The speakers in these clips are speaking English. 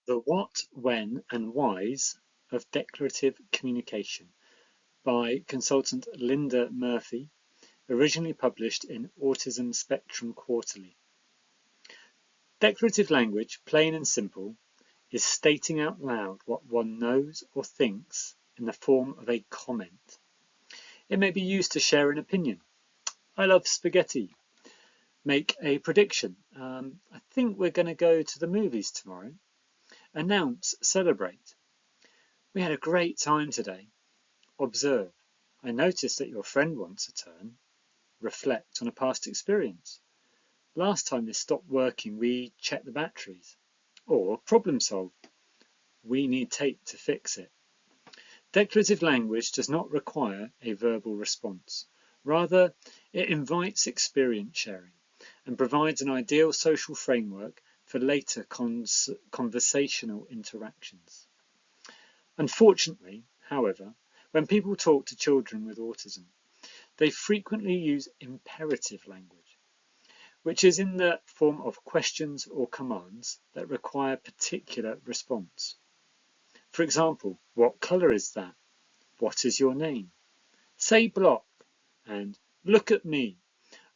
The What, When and Whys of Declarative Communication by consultant Linda Murphy, originally published in Autism Spectrum Quarterly. Declarative language, plain and simple, is stating out loud what one knows or thinks in the form of a comment. It may be used to share an opinion. I love spaghetti. Make a prediction. I think we're going to go to the movies tomorrow. Announce, celebrate. We had a great time today. Observe. I noticed that your friend wants a turn. Reflect on a past experience. Last time this stopped working, we checked the batteries. Or problem solve. We need tape to fix it. Declarative language does not require a verbal response. Rather, it invites experience sharing and provides an ideal social framework for later conversational interactions. Unfortunately, however, when people talk to children with autism, they frequently use imperative language, which is in the form of questions or commands that require particular response. For example, what colour is that? What is your name? Say block and look at me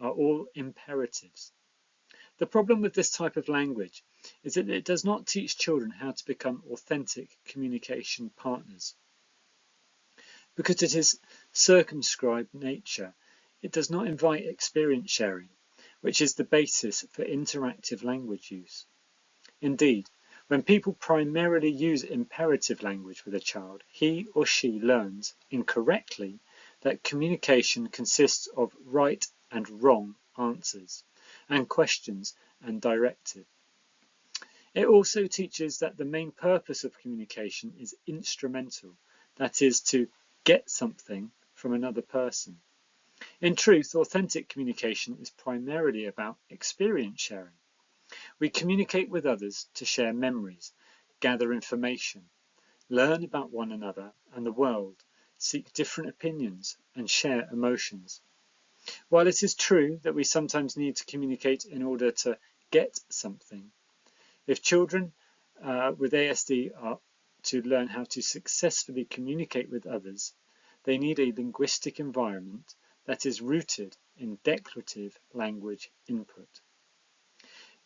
are all imperatives. The problem with this type of language is that it does not teach children how to become authentic communication partners. Because it is circumscribed nature, it does not invite experience sharing, which is the basis for interactive language use. Indeed, when people primarily use imperative language with a child, he or she learns incorrectly that communication consists of right and wrong answers, and questions and directive. It also teaches that the main purpose of communication is instrumental, that is, to get something from another person. In truth, authentic communication is primarily about experience sharing. We communicate with others to share memories, gather information, learn about one another and the world, seek different opinions, and share emotions. While it is true that we sometimes need to communicate in order to get something, if children with ASD are to learn how to successfully communicate with others, they need a linguistic environment that is rooted in declarative language input.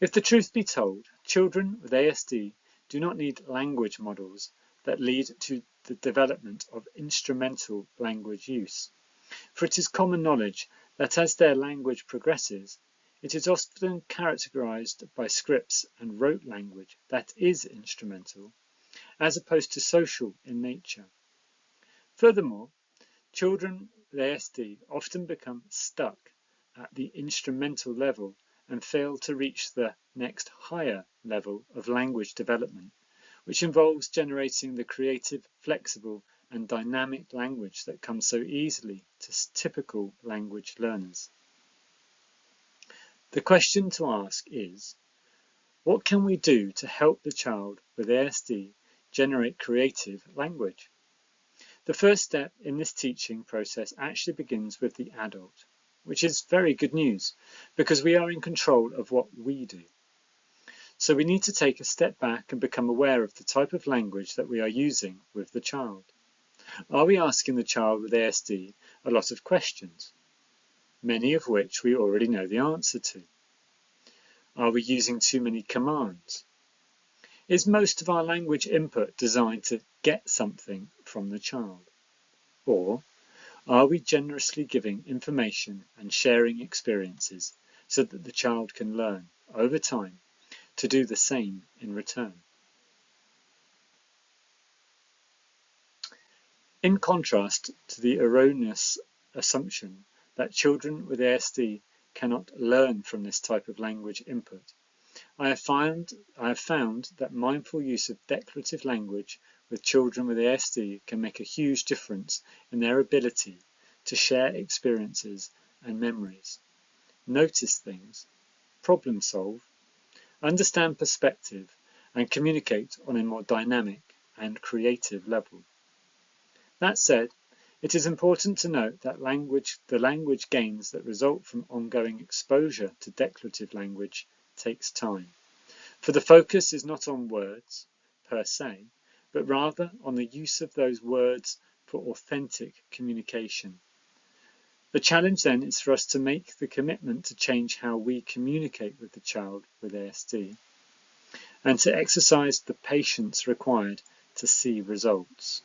If the truth be told, children with ASD do not need language models that lead to the development of instrumental language use. For it is common knowledge that as their language progresses, it is often characterized by scripts and rote language that is instrumental, as opposed to social in nature. Furthermore, children with ASD often become stuck at the instrumental level and fail to reach the next higher level of language development, which involves generating the creative, flexible, and dynamic language that comes so easily to typical language learners. The question to ask is, what can we do to help the child with ASD generate creative language? The first step in this teaching process actually begins with the adult, which is very good news because we are in control of what we do. So we need to take a step back and become aware of the type of language that we are using with the child. Are we asking the child with ASD a lot of questions, many of which we already know the answer to? Are we using too many commands? Is most of our language input designed to get something from the child? Or are we generously giving information and sharing experiences so that the child can learn, over time, to do the same in return? In contrast to the erroneous assumption that children with ASD cannot learn from this type of language input, I have found that mindful use of declarative language with children with ASD can make a huge difference in their ability to share experiences and memories, notice things, problem solve, understand perspective, and communicate on a more dynamic and creative level. That said, it is important to note that the language gains that result from ongoing exposure to declarative language takes time. For the focus is not on words, per se, but rather on the use of those words for authentic communication. The challenge then is for us to make the commitment to change how we communicate with the child with ASD and to exercise the patience required to see results.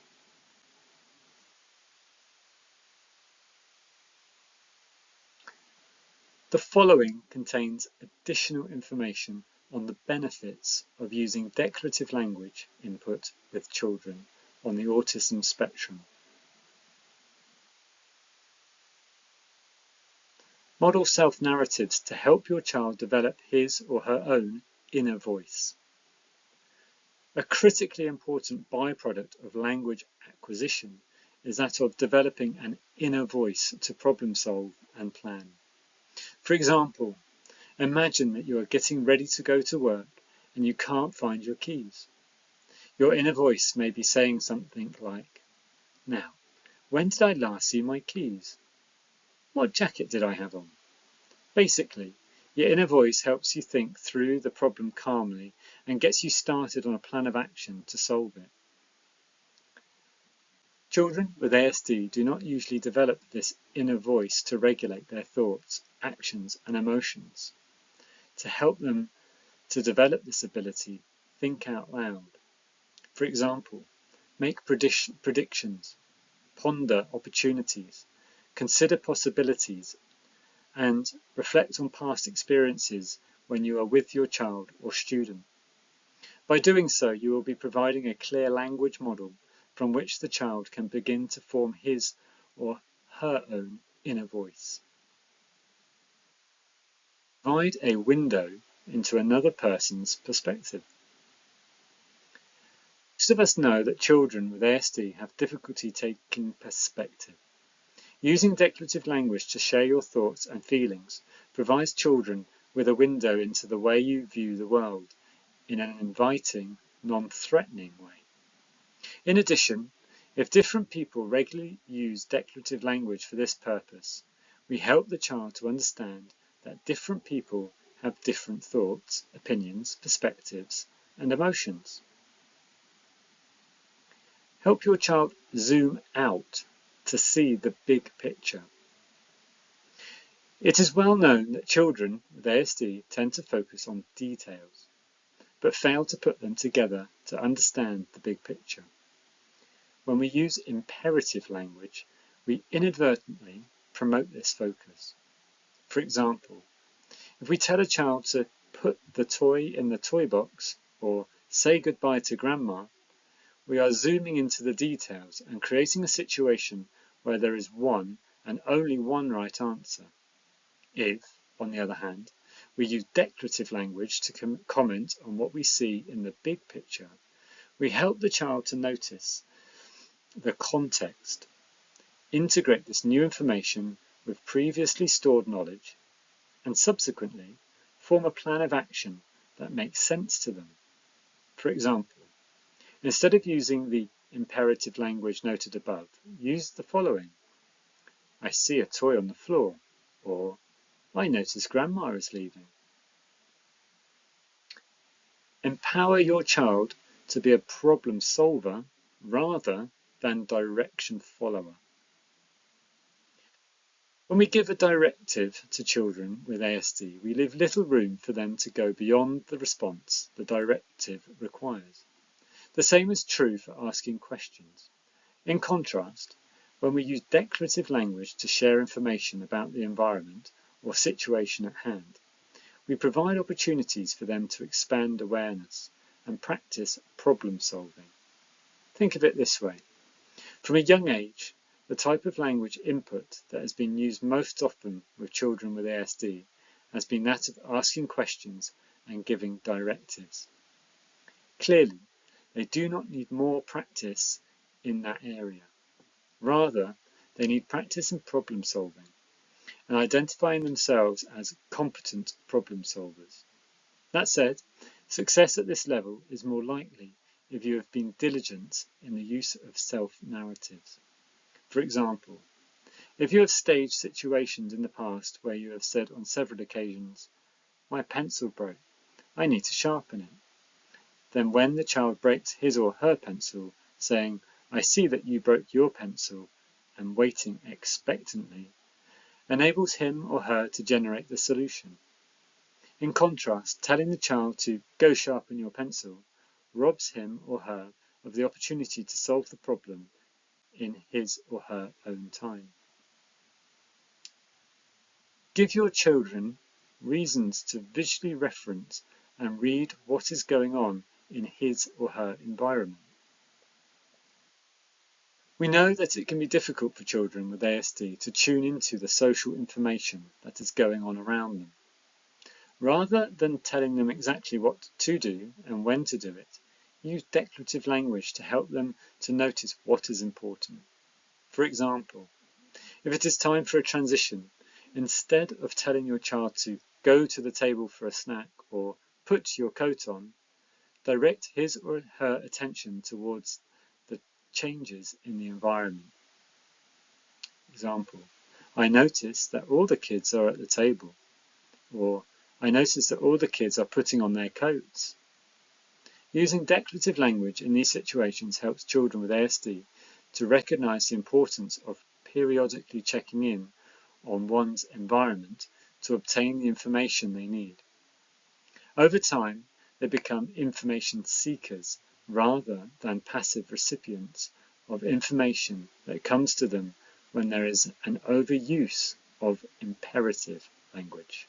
The following contains additional information on the benefits of using declarative language input with children on the autism spectrum. Model self-narratives to help your child develop his or her own inner voice. A critically important byproduct of language acquisition is that of developing an inner voice to problem solve and plan. For example, imagine that you are getting ready to go to work and you can't find your keys. Your inner voice may be saying something like, "Now, when did I last see my keys? What jacket did I have on?" Basically, your inner voice helps you think through the problem calmly and gets you started on a plan of action to solve it. Children with ASD do not usually develop this inner voice to regulate their thoughts, actions, and emotions. To help them to develop this ability, think out loud. For example, make predictions, ponder opportunities, consider possibilities, and reflect on past experiences when you are with your child or student. By doing so, you will be providing a clear language model from which the child can begin to form his or her own inner voice. Provide a window into another person's perspective. Most of us know that children with ASD have difficulty taking perspective. Using declarative language to share your thoughts and feelings provides children with a window into the way you view the world in an inviting, non-threatening way. In addition, if different people regularly use declarative language for this purpose, we help the child to understand that different people have different thoughts, opinions, perspectives, and emotions. Help your child zoom out to see the big picture. It is well known that children with ASD tend to focus on details, but fail to put them together to understand the big picture. When we use imperative language, we inadvertently promote this focus. For example, if we tell a child to put the toy in the toy box or say goodbye to grandma, we are zooming into the details and creating a situation where there is one and only one right answer. If, on the other hand, we use declarative language to comment on what we see in the big picture, we help the child to notice the context, integrate this new information with previously stored knowledge, and subsequently form a plan of action that makes sense to them. For example, instead of using the imperative language noted above, use the following: "I see a toy on the floor," or "I notice grandma is leaving." Empower your child to be a problem solver rather than direction follower. When we give a directive to children with ASD, we leave little room for them to go beyond the response the directive requires. The same is true for asking questions. In contrast, when we use declarative language to share information about the environment or situation at hand, we provide opportunities for them to expand awareness and practice problem solving. Think of it this way. From a young age, the type of language input that has been used most often with children with ASD has been that of asking questions and giving directives. Clearly, they do not need more practice in that area. Rather, they need practice in problem solving and identifying themselves as competent problem solvers. That said, success at this level is more likely if you have been diligent in the use of self-narratives. For example, if you have staged situations in the past where you have said on several occasions, "My pencil broke, I need to sharpen it," then when the child breaks his or her pencil, saying, "I see that you broke your pencil," and waiting expectantly, enables him or her to generate the solution. In contrast, telling the child to "go sharpen your pencil" robs him or her of the opportunity to solve the problem in his or her own time. Give your children reasons to visually reference and read what is going on in his or her environment. We know that it can be difficult for children with ASD to tune into the social information that is going on around them. Rather than telling them exactly what to do and when to do it, use declarative language to help them to notice what is important. For example, if it is time for a transition, instead of telling your child to go to the table for a snack or put your coat on, direct his or her attention towards the changes in the environment. Example, I notice that all the kids are at the table, or I notice that all the kids are putting on their coats. Using declarative language in these situations helps children with ASD to recognize the importance of periodically checking in on one's environment to obtain the information they need. Over time, they become information seekers rather than passive recipients of information that comes to them when there is an overuse of imperative language.